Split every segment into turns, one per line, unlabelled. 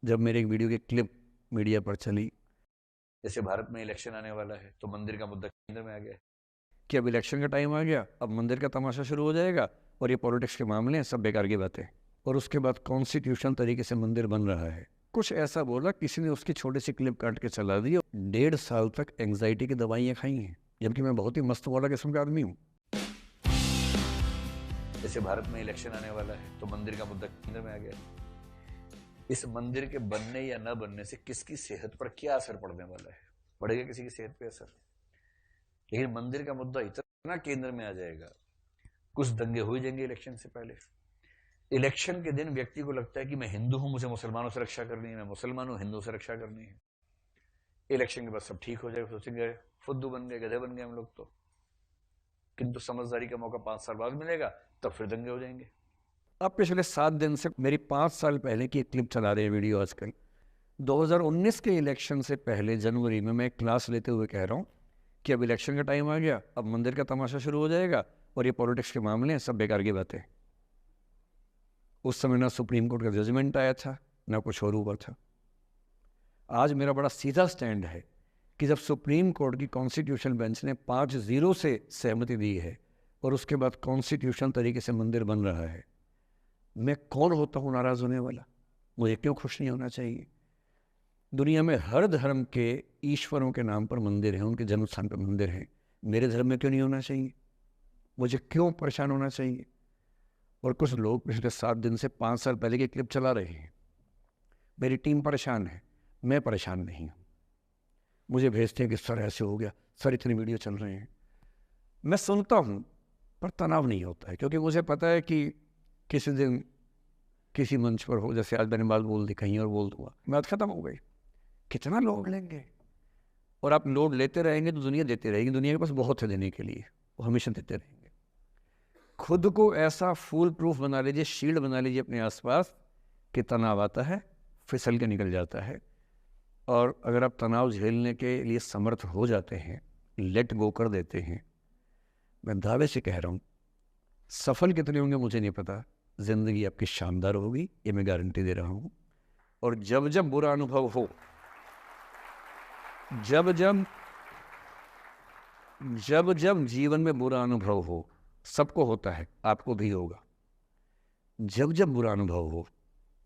जब मेरे एक वीडियो की क्लिप मीडिया पर चली, जैसे भारत में इलेक्शन आने वाला है तो मंदिर का मुद्दा केंद्र में आ गया कि अब इलेक्शन का टाइम आ गया, अब मंदिर का तमाशा शुरू हो जाएगा और ये पॉलिटिक्स के मामले हैं, सब बेकार की बातें। और उसके बाद कॉन्स्टिट्यूशन तरीके से मंदिर बन रहा है। कुछ ऐसा बोला, किसी ने उसकी छोटी सी क्लिप काट के चला दी। 1.5 साल तक एंग्जाइटी की दवाइयाँ खाई हैं, जबकि मैं बहुत ही मस्त वाला किस्म का आदमी हूँ। जैसे भारत में इलेक्शन आने वाला है तो मंदिर का मुद्दा केंद्र में आ गया। इस मंदिर के बनने या न बनने से किसकी सेहत पर क्या असर पड़ने वाला है? पड़ेगा किसी की सेहत पे असर। लेकिन मंदिर का मुद्दा इतना केंद्र में आ जाएगा, कुछ दंगे हो जाएंगे इलेक्शन से पहले। इलेक्शन के दिन व्यक्ति को लगता है कि मैं हिंदू हूं, मुझे मुसलमानों से रक्षा करनी है, मैं मुसलमान हूं, हिंदू से रक्षा करनी है। इलेक्शन के बाद सब ठीक हो जाएगा, सोचेंगे फुद्दू बन गए, गधे बन गए हम लोग तो। किंतु समझदारी का मौका 5 साल बाद मिलेगा, तब फिर दंगे हो जाएंगे। अब पिछले 7 दिन से मेरी 5 साल पहले की एक क्लिप चला रहे हैं वीडियो आजकल। 2019 के इलेक्शन से पहले जनवरी में मैं एक क्लास लेते हुए कह रहा हूँ कि अब इलेक्शन का टाइम आ गया, अब मंदिर का तमाशा शुरू हो जाएगा और ये पॉलिटिक्स के मामले हैं, सब बेकार की बातें। उस समय ना सुप्रीम कोर्ट का जजमेंट आया था, ना कुछ और हुआ था। आज मेरा बड़ा सीधा स्टैंड है कि जब सुप्रीम कोर्ट की कॉन्स्टिट्यूशन बेंच ने 5-0 से सहमति दी है और उसके बाद कॉन्स्टिट्यूशन तरीके से मंदिर बन रहा है, मैं कौन होता हूँ नाराज़ होने वाला? मुझे क्यों खुश नहीं होना चाहिए? दुनिया में हर धर्म के ईश्वरों के नाम पर मंदिर हैं, उनके जन्म स्थान पर मंदिर हैं। मेरे धर्म में क्यों नहीं होना चाहिए? मुझे क्यों परेशान होना चाहिए? और कुछ लोग पिछले 7 दिन से 5 साल पहले की क्लिप चला रहे हैं। मेरी टीम परेशान है, मैं परेशान नहीं हूँ। मुझे भेजते हैं कि सर ऐसे हो गया, सर इतने वीडियो चल रहे हैं। मैं सुनता हूँ पर तनाव नहीं होता है, क्योंकि मुझे पता है कि किसी दिन किसी मंच पर हो, जैसे आज मैंने बात बोल दी कहीं और बोल दूंगा, बात खत्म हो गई। कितना लोड लेंगे? और आप लोड लेते रहेंगे तो दुनिया देती रहेगी। दुनिया के पास बहुत है देने के लिए, वो हमेशा देते रहेंगे। खुद को ऐसा फूल प्रूफ बना लीजिए, शील्ड बना लीजिए अपने आसपास कि तनाव आता है फिसल के निकल जाता है। और अगर आप तनाव झेलने के लिए समर्थ हो जाते हैं, लेट गो कर देते हैं, मैं दावे से कह रहा हूँ, सफल कितने होंगे मुझे नहीं पता, जिंदगी आपकी शानदार होगी, ये मैं गारंटी दे रहा हूँ। और जब जब बुरा अनुभव हो, जब जब जब जब जीवन में बुरा अनुभव हो, सबको होता है, आपको भी होगा। जब जब बुरा अनुभव हो,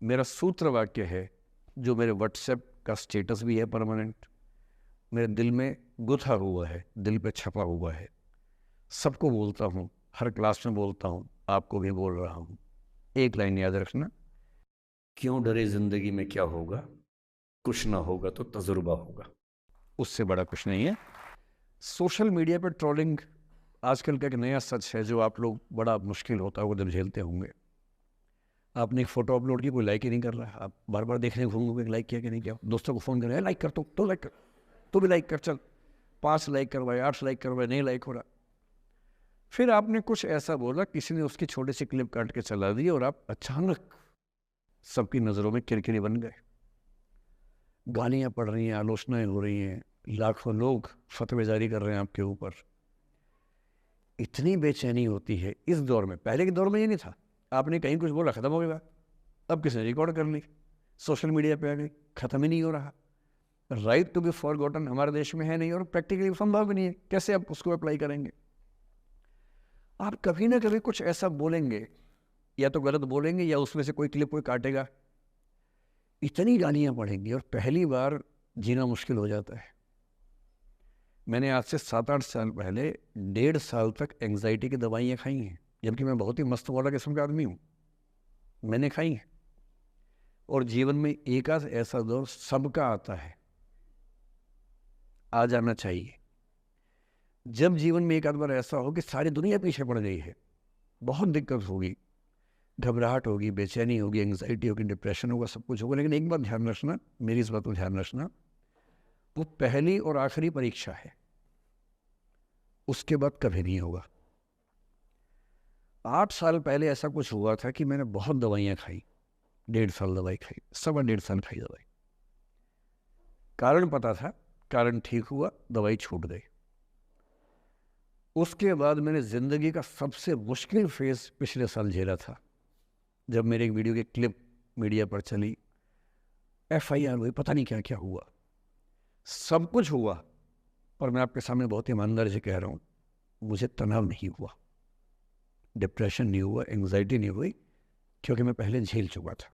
मेरा सूत्र वाक्य है, जो मेरे व्हाट्सएप का स्टेटस भी है परमानेंट, मेरे दिल में गुथा हुआ है, दिल पे छपा हुआ है, सबको बोलता हूँ, हर क्लास में बोलता हूँ, आपको भी बोल रहा हूँ। एक लाइन याद रखना, क्यों डरे जिंदगी में क्या होगा, कुछ ना होगा तो तजुर्बा होगा। उससे बड़ा कुछ नहीं है। सोशल मीडिया पर ट्रोलिंग आजकल का एक नया सच है, जो आप लोग बड़ा मुश्किल होता होगा जब झेलते होंगे। आपने एक फोटो अपलोड की, कोई लाइक ही नहीं कर रहा है, आप बार बार देखने घूमोगे लाइक किया कि नहीं किया। दोस्तों को फ़ोन करें, लाइक कर, तो लाइक कर, तो भी लाइक कर, चल 5 लाइक करवाए, 8 लाइक करवाए, नहीं लाइक हो रहा। फिर आपने कुछ ऐसा बोला, किसी ने उसकी छोटी सी क्लिप काट के चला दी और आप अचानक सबकी नज़रों में किरकिरी बन गए। गालियाँ पड़ रही हैं, आलोचनाएं हो रही हैं, लाखों लोग फतवे जारी कर रहे हैं आपके ऊपर। इतनी बेचैनी होती है इस दौर में। पहले के दौर में ये नहीं था, आपने कहीं कुछ बोला खत्म हो गया। अब किसने रिकॉर्ड कर ली, सोशल मीडिया पे आ गई, खत्म ही नहीं हो रहा। राइट टू बी फॉरगॉटन हमारे देश में है नहीं, और प्रैक्टिकली संभव भी नहीं है। कैसे आप उसको अप्लाई करेंगे? आप कभी ना कभी कुछ ऐसा बोलेंगे, या तो गलत बोलेंगे या उसमें से कोई क्लिप कोई काटेगा, इतनी गालियां पड़ेंगी और पहली बार जीना मुश्किल हो जाता है। मैंने आज से 7-8 साल पहले 1.5 साल तक एंग्जाइटी की दवाइयाँ खाई हैं, जबकि मैं बहुत ही मस्त वाला किस्म का आदमी हूँ। मैंने खाई हैं। और जीवन में एक आध ऐसा दौर सबका आता है, आ जाना चाहिए। जब जीवन में एक आध बार ऐसा हो कि सारी दुनिया पीछे पड़ गई है, बहुत दिक्कत होगी, घबराहट होगी, बेचैनी होगी, एंग्जाइटी होगी, डिप्रेशन होगा, सब कुछ होगा। लेकिन एक बात ध्यान रखना, मेरी इस बात को ध्यान रखना, वो पहली और आखिरी परीक्षा है, उसके बाद कभी नहीं होगा। 8 साल पहले ऐसा कुछ हुआ था कि मैंने बहुत दवाइयाँ खाई, 1.5 साल दवाई खाई, 1.25 साल खाई दवाई। कारण पता था, कारण ठीक हुआ, दवाई छूट गई। उसके बाद मैंने ज़िंदगी का सबसे मुश्किल फेज़ पिछले साल झेला था, जब मेरे एक वीडियो की क्लिप मीडिया पर चली।
FIR हुई, पता नहीं क्या क्या हुआ, सब कुछ हुआ, पर मैं आपके सामने बहुत ईमानदारी से कह रहा हूँ, मुझे तनाव नहीं हुआ, डिप्रेशन नहीं हुआ, एंग्जाइटी नहीं हुई, क्योंकि मैं पहले झेल चुका था।